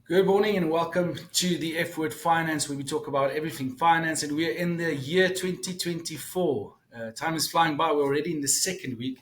Good morning and welcome to the F Word Finance, where we talk about everything finance. And we're in the year 2024. Time is flying by. We're already in the second week.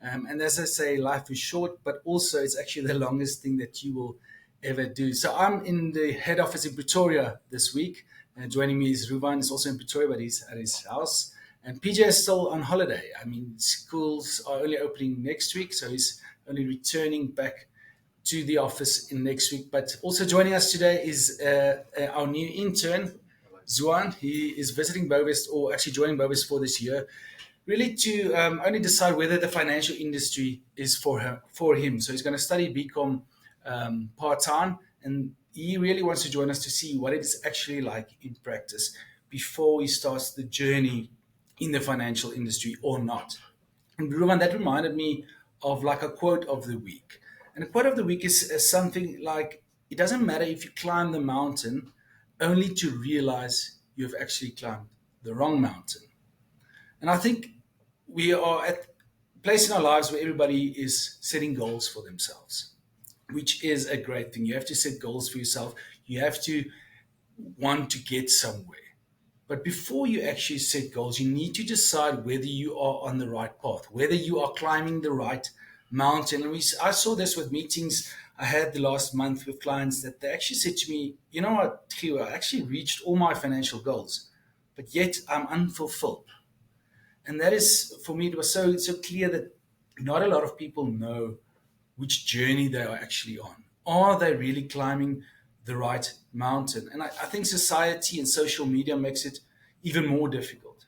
And as I say, life is short, but also it's actually the longest thing that you will ever do. So I'm in the head office in Pretoria this week. And joining me is Ruvan. He's also in Pretoria, but he's at his house. And PJ is still on holiday. I mean, schools are only opening next week, so he's only returning back to the office in next week. But also joining us today is our new intern, Zuan. He is visiting Bovest, or actually joining Bovest for this year, really to only decide whether the financial industry is for him. So he's going to study BCom part time, and he really wants to join us to see what it's actually like in practice before he starts the journey in the financial industry or not. And Ruben, that reminded me of like a quote of the week. And the quote of the week is something like, it doesn't matter if you climb the mountain only to realize you've actually climbed the wrong mountain. And I think we are at a place in our lives where everybody is setting goals for themselves, which is a great thing. You have to set goals for yourself. You have to want to get somewhere. But before you actually set goals, you need to decide whether you are on the right path, whether you are climbing the right mountain. And I saw this with meetings I had the last month with clients that they actually said to me, you know what, Theo, I actually reached all my financial goals, but yet I'm unfulfilled. And that is, for me, it was so clear that not a lot of people know which journey they are actually on. Are they really climbing the right mountain? And I think society and social media makes it even more difficult.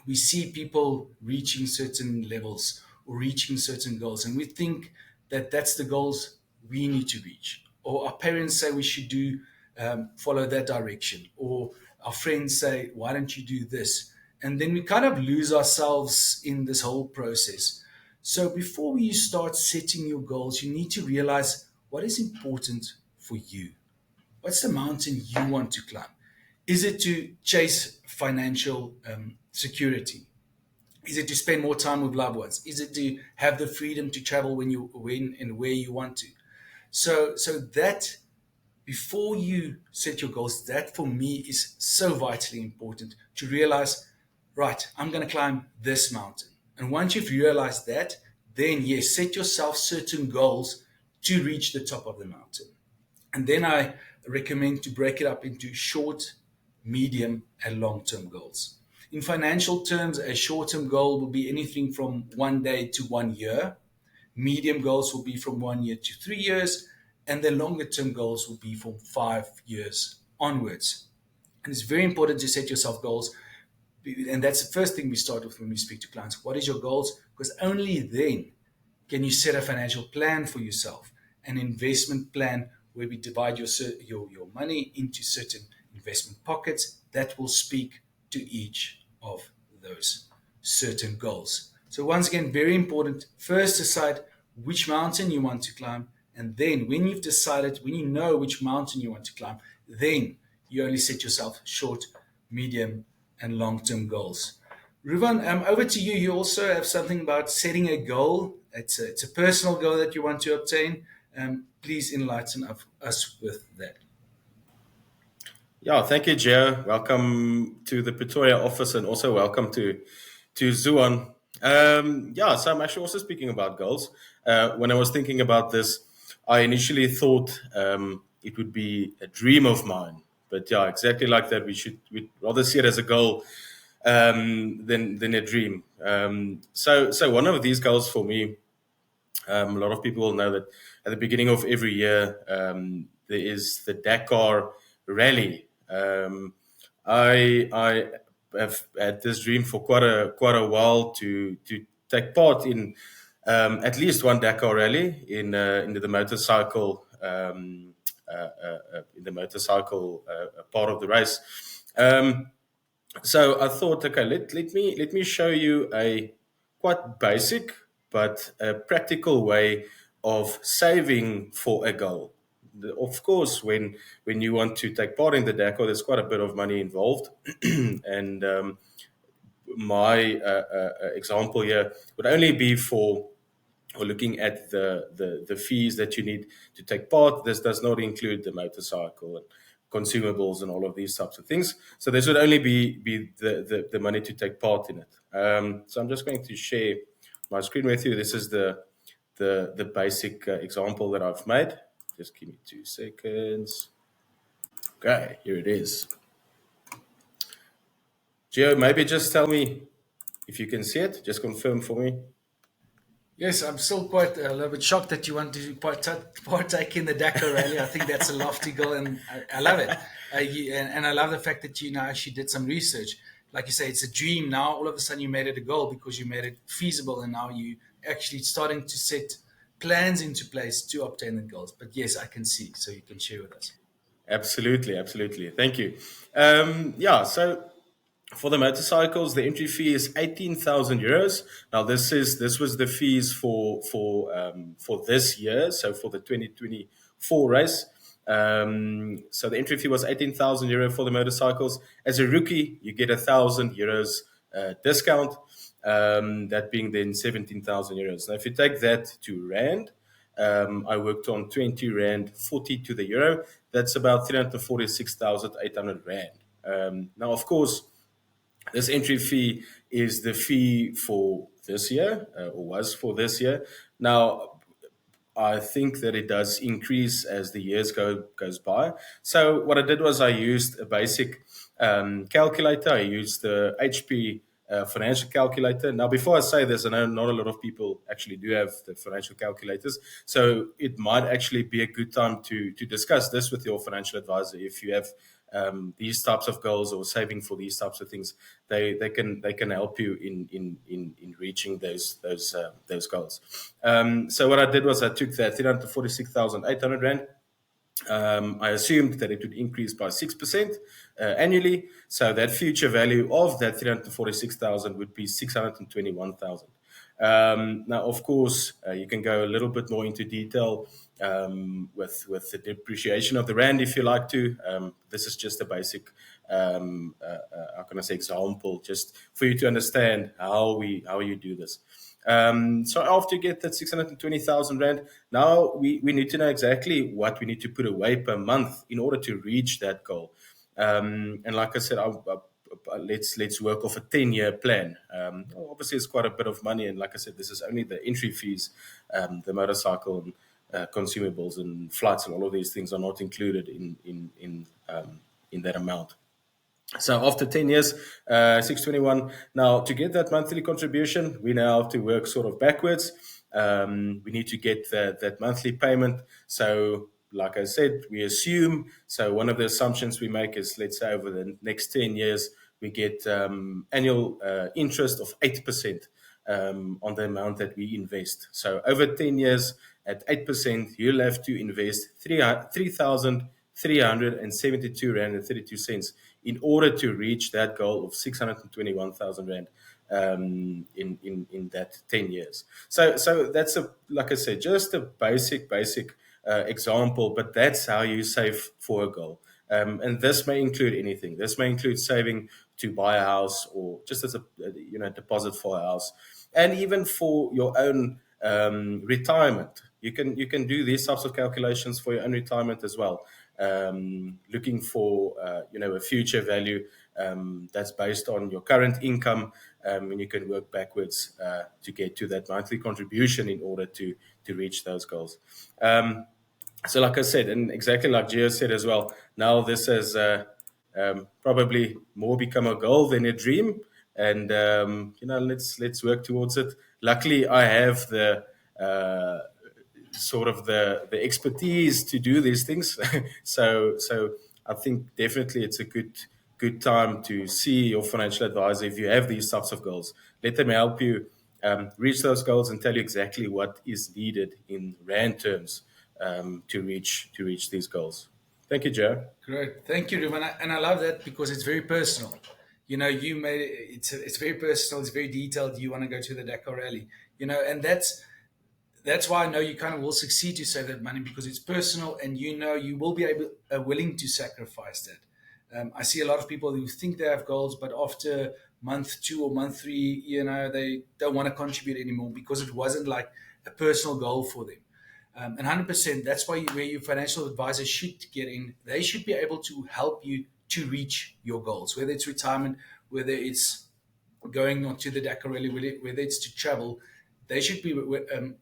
We see people reaching certain levels or reaching certain goals, and we think that that's the goals we need to reach. Or our parents say we should do follow that direction, or our friends say, "Why don't you do this?" And then we kind of lose ourselves in this whole process. So before you start setting your goals, you need to realize what is important for you. What's the mountain you want to climb? Is it to chase financial security? Is it to spend more time with loved ones? Is it to have the freedom to travel when and where you want to? So that before you set your goals, that for me is so vitally important to realize, right, I'm going to climb this mountain. And once you've realized that, then yes, set yourself certain goals to reach the top of the mountain. And then I recommend to break it up into short, medium, and long term goals. In financial terms, a short term goal will be anything from 1 day to 1 year. Medium goals will be from 1 year to 3 years. And the longer term goals will be from 5 years onwards. And it's very important to set yourself goals. And that's the first thing we start with when we speak to clients. What is your goals? Because only then can you set a financial plan for yourself, an investment plan where we divide your money into certain investment pockets that will speak to each of those certain goals. So once again, very important, first decide which mountain you want to climb. And then when you've decided, when you know which mountain you want to climb, then you only set yourself short, medium, and long-term goals. Ruvan, over to you. You also have something about setting a goal. It's a personal goal that you want to obtain. Please enlighten us with that. Yeah, thank you, Geo. Welcome to the Pretoria office, and also welcome to Zuan. Yeah, so I'm actually also speaking about goals. When I was thinking about this, I initially thought it would be a dream of mine, but yeah, exactly like that. We'd rather see it as a goal than a dream. So one of these goals for me, a lot of people will know that at the beginning of every year, there is the Dakar Rally. I have had this dream for quite a while to take part in at least one Dakar Rally in the motorcycle part of the race. So I thought, okay, let me show you a quite basic but a practical way of saving for a goal. Of course, when you want to take part in the Dakar, there's quite a bit of money involved, and my example here would only be for or looking at the fees that you need to take part. This does not include the motorcycle and consumables and all of these types of things. So this would only be the money to take part in it. So I'm just going to share my screen with you. This is the basic example that I've made. Just give me 2 seconds. Okay, here it is. Geo, maybe just tell me if you can see it. Just confirm for me. Yes, I'm still quite a little bit shocked that you want to partake in the Dakar Rally. I think that's a lofty goal, and I love it. And I love the fact that you now actually did some research. Like you say, it's a dream now. All of a sudden, you made it a goal because you made it feasible, and now you actually starting to set plans into place to obtain the goals. But yes, I can see, so you can share with us. Absolutely, absolutely. Thank you. Yeah, so for the motorcycles, the entry fee is 18,000 euros. Now, this was the fees for this year, so for the 2024 race. So the entry fee was 18,000 euro for the motorcycles. As a rookie, you get 1,000 euros discount. That being then 17,000 euros. Now, if you take that to rand, I worked on 20 rand 40 to the euro. That's about 346,800 rand. Now, of course, this entry fee is the fee for this year, or was for this year. Now, I think that it does increase as the years goes by. So what I did was I used a basic calculator. I used the HP financial calculator. Now, before I say this, I know not a lot of people actually do have the financial calculators. So it might actually be a good time to discuss this with your financial advisor if you have these types of goals or saving for these types of things. They can help you in reaching those goals. So what I did was I took that 346,800 rand. I assumed that it would increase by 6% annually. So that future value of that 346,000 would be 621,000. Now, of course, you can go a little bit more into detail with the depreciation of the rand if you like to. This is just a basic, how can I say, example, just for you to understand how you do this. So after you get that 620,000 rand, now we need to know exactly what we need to put away per month in order to reach that goal. And like I said, let's work off a 10-year plan. Obviously, it's quite a bit of money, and like I said, this is only the entry fees, the motorcycle and consumables and flights and all of these things are not included in that amount. So after 10 years, 621. Now, to get that monthly contribution, we now have to work sort of backwards. We need to get that monthly payment. So, like I said, we assume. So one of the assumptions we make is, let's say, over the next 10 years, we get annual interest of 8% on the amount that we invest. So over 10 years, at 8%, you'll have to invest 3,372 rand and 32 cents in order to reach that goal of 621,000 rand in that 10 years. So that's like I said, just a basic example, but that's how you save for a goal. And this may include anything. This may include saving to buy a house or just as a deposit for a house, and even for your own retirement. You can do these types of calculations for your own retirement as well. Looking for a future value that's based on your current income, and you can work backwards to get to that monthly contribution in order to reach those goals. So like I said, and exactly like Gio said as well, now this has probably more become a goal than a dream, and let's work towards it. Luckily, I have the sort of the expertise to do these things. so I think definitely it's a good time to see your financial advisor if you have these types of goals. Let them help you reach those goals and tell you exactly what is needed in rand terms to reach these goals. Thank you, Joe. Great, thank you, Ruvan, and I love that because it's very personal. You know, you made it. It's very personal. It's very detailed. You want to go to the Dakar Rally, and that's why I know you kind of will succeed to save that money because it's personal, and you will be willing to sacrifice that. I see a lot of people who think they have goals, but after month 2 or month 3, they don't want to contribute anymore because it wasn't like a personal goal for them. And 100%, that's where your financial advisor should get in. They should be able to help you to reach your goals, whether it's retirement, whether it's going on to the Dakar Rally, whether it's to travel. They should be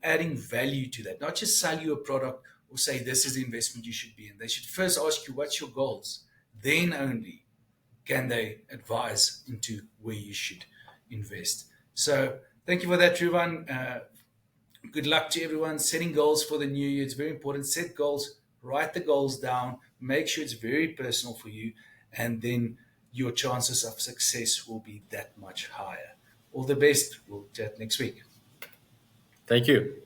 adding value to that, not just sell you a product or say this is the investment you should be in. They should first ask you what's your goals. Then only can they advise into where you should invest. So thank you for that, Ruvan. Good luck to everyone setting goals for the new year. It's very important. Set goals, write the goals down, make sure it's very personal for you, and then your chances of success will be that much higher. All the best. We'll chat next week. Thank you.